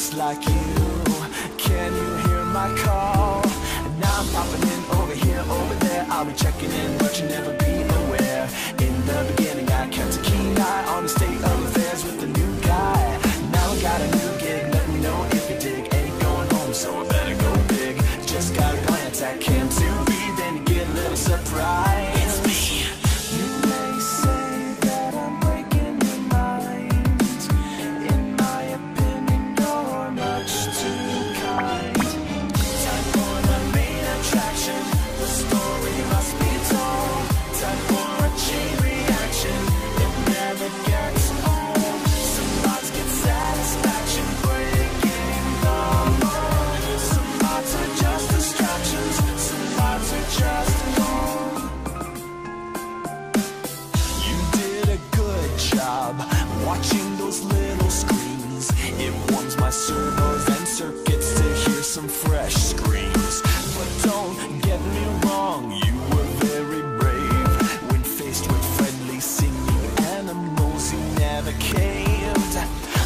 just like you. Can you hear my call? And now I'm popping in over here, over there. I'll be checking in, but you'll never be aware. In the beginning I kept a keen eye on the state of affairs with the new guy. Now I got a new gig, let me know if you dig. Ain't going home, so I better go big. Just gotta glance at Cam to be, then you get a little surprise. It's me. You may say that I'm breaking your mind. In my opinion, you're much too kind. Time for the main attraction. The story must be told. Time for a chain reaction. It never gets old. Some thoughts get satisfaction, breaking the mold. Some thoughts are just distractions. Some thoughts are just gold. You did a good job watching those little screens. It warms my servos and circuits to hear some fresh screams. But don't get me wrong, you were very brave. When faced with friendly singing animals, you never caved.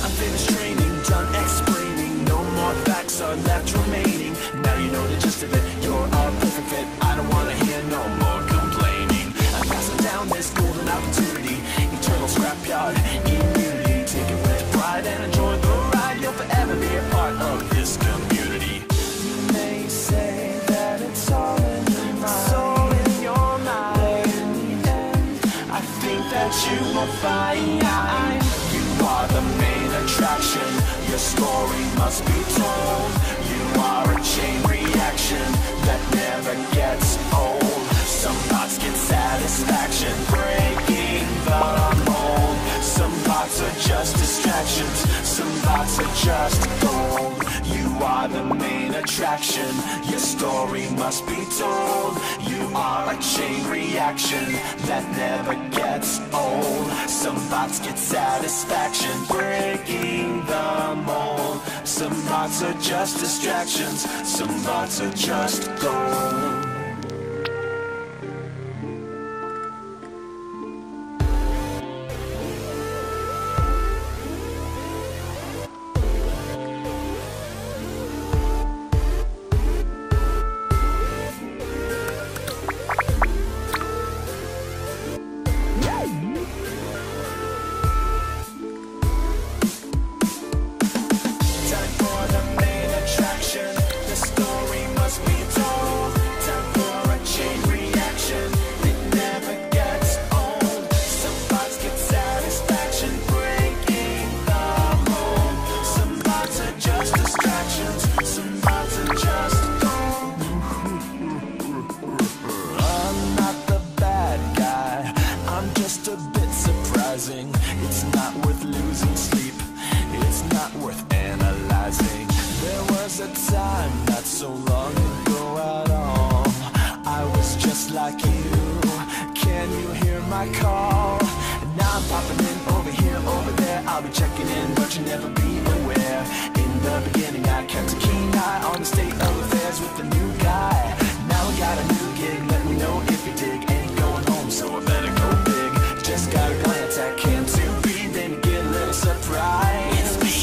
I'm finished training, done explaining. No more facts are left remaining. Now you know the gist of it, you're a perfect fit. I don't wanna hear no more complaining. I'm passing down this golden opportunity. Eternal scrapyard immunity. Take it with pride and enjoy the ride. You'll forever be a part of this community. You may say that it's all in your mind. It's all in your mind. In the end, I think that you will find you are the main attraction. Your story must be told. You are a chain reaction that never gets old. Some thoughts get satisfaction, breaking the mold. Some thoughts are just distractions. Some thoughts are just gold. You are the main attraction. Your story must be told. You are a chain reaction that never gets old. Some thoughts get satisfaction, breaking the mold. Some thoughts are just distractions. Some thoughts are just gold. Time for the main attraction. The story must be told. Time for a chain reaction. It never gets old. Some thoughts get satisfaction, breaking the mold. Some thoughts are just distractions. Some thoughts are just gold. I'm not the bad guy. I'm just a bit surprising. It's not worth losing sleep. It's not worth analyzing. There was a time not so long ago at all. I was just like you. Can you hear my call? And now I'm popping in over here, over there. I'll be checking in, but you'll never be aware. In the beginning I kept a keen eye on the state of affairs with the new guy. Now I got a new gig, let me know if you dig. Ain't going home, so I better go big. Just gotta glance at Cam to be, then you get a little surprise. It's me.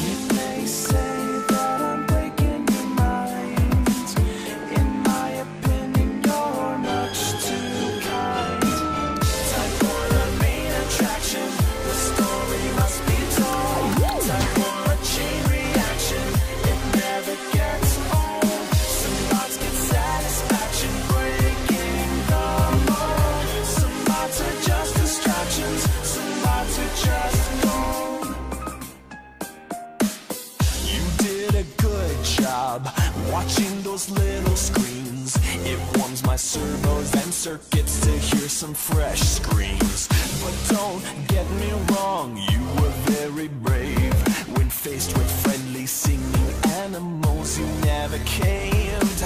You may say that I'm breaking your mind. In my opinion, you're much too kind. Time for the main attraction. The story must be told. Time for a chain reaction. It never gets old. Some thoughts get satisfaction, breaking the mold. Some thoughts are just distractions. Some thoughts are just gold. You did a good job watching those little screens. It warms my servos and circuits to hear some fresh screams. But don't get me wrong, you were very brave. When faced with friendly singing animals, you never caved.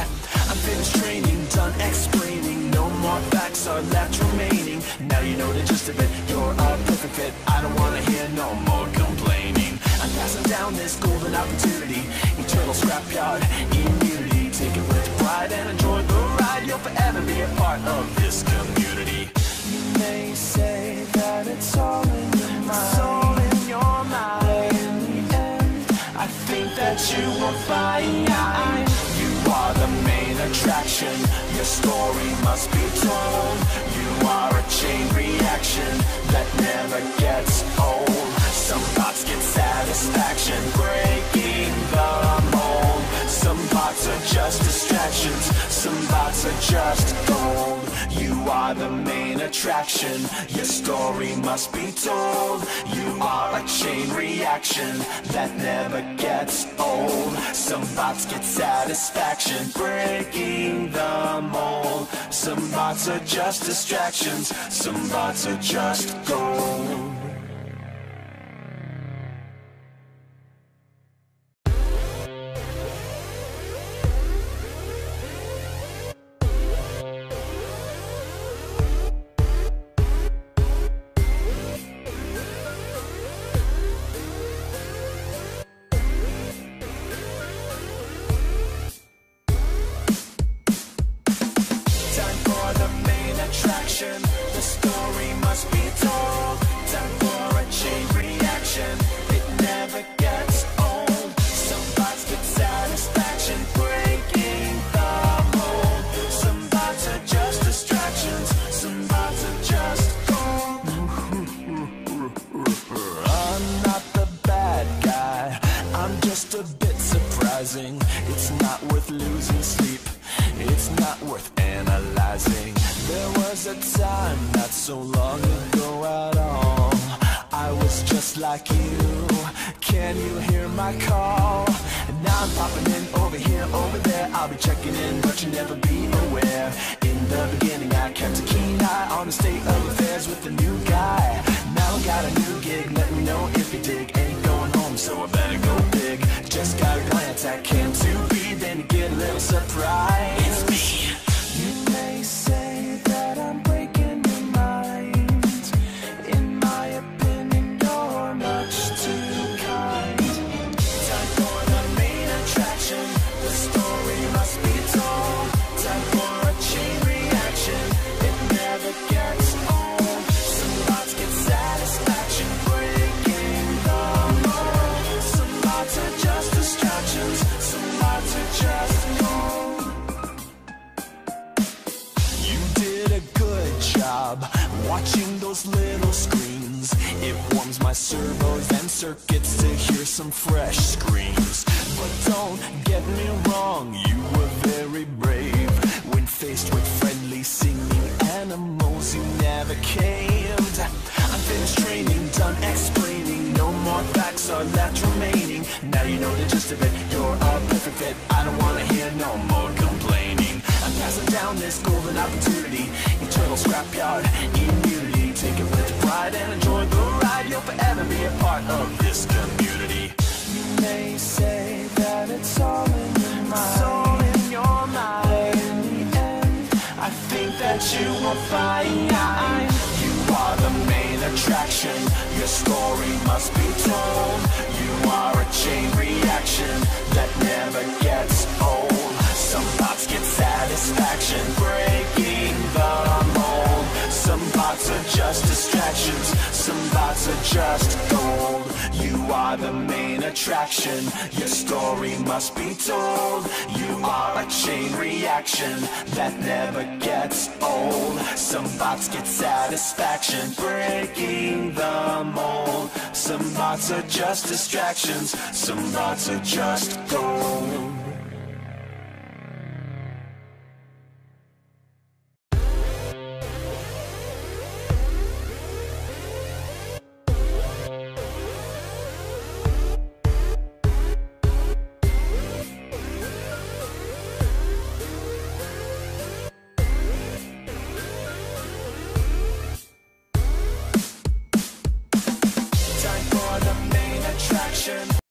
I'm finished training, done explaining. No more facts are left remaining. Now you know the gist of it, you're a perfect fit. I don't wanna hear no more complaining. I'm passing down this golden opportunity. Eternal scrapyard immunity. Take it with pride and enjoy the ride. You'll forever be a part of this community. You may say that it's all in your mind. It's all in your mind. In the end, I think that you will find you are the main attraction. Your story must be told. You are a chain reaction that never gets old. Some thoughts get satisfaction breaking the mold. Some thoughts are just distractions. Some thoughts are just gold. You are the main attraction. Your story must be told. You are a chain reaction that never gets old. Some thoughts get satisfaction breaking the mold. Some thoughts are just distractions. Some thoughts are just gold. The story must be told. Time for a chain reaction. It never gets old. Some thoughts get satisfaction breaking the mold. Some thoughts are just distractions. Some thoughts are just gold. I'm not the bad guy. I'm just a bit surprising. It's not worth losing sleep. It's not worth analyzing. There was a time not so long ago at all. I was just like you. Can you hear my call? And now I'm popping in over here, over there. I'll be checking in, but you'll never be aware. In the beginning I kept a keen eye on the state of affairs with the new guy. Now I got a new gig, let me know if you dig. Ain't going home, so I better go big. Just got a glance at Cam 2B, then you get a little surprise. It's me. You may say that I'm breaking your mind. In my opinion, you're much too kind. Time for the main attraction. The story must be told. Time for a chain reaction. It never gets old. Some thoughts get satisfaction breaking the mold. Some thoughts are just distractions. Some thoughts are just gold. Watching those little screens, it warms my servos and circuits to hear some fresh screams. But don't get me wrong, you were very brave. When faced with friendly singing animals, you never caved. I'm finished training, done explaining. No more facts are left remaining. Now you know the gist of it, you're a perfect fit. I don't wanna hear no more complaining. I'm passing down this golden opportunity. Eternal scrapyard immunity. Take it with pride and enjoy the ride. You'll forever be a part of this community. You may say that it's all in your mind. It's all in your mind. In the end, I think that you will find you are the main attraction. Your story must be told. You are a chain reaction that never gets old. Some thoughts get satisfaction breaking the mold. Some thoughts are just distractions. Some thoughts are just gold. You are the main attraction. Your story must be told. You are a chain reaction that never gets old. Some thoughts get satisfaction breaking the mold. Some thoughts are just distractions. Some thoughts are just gold.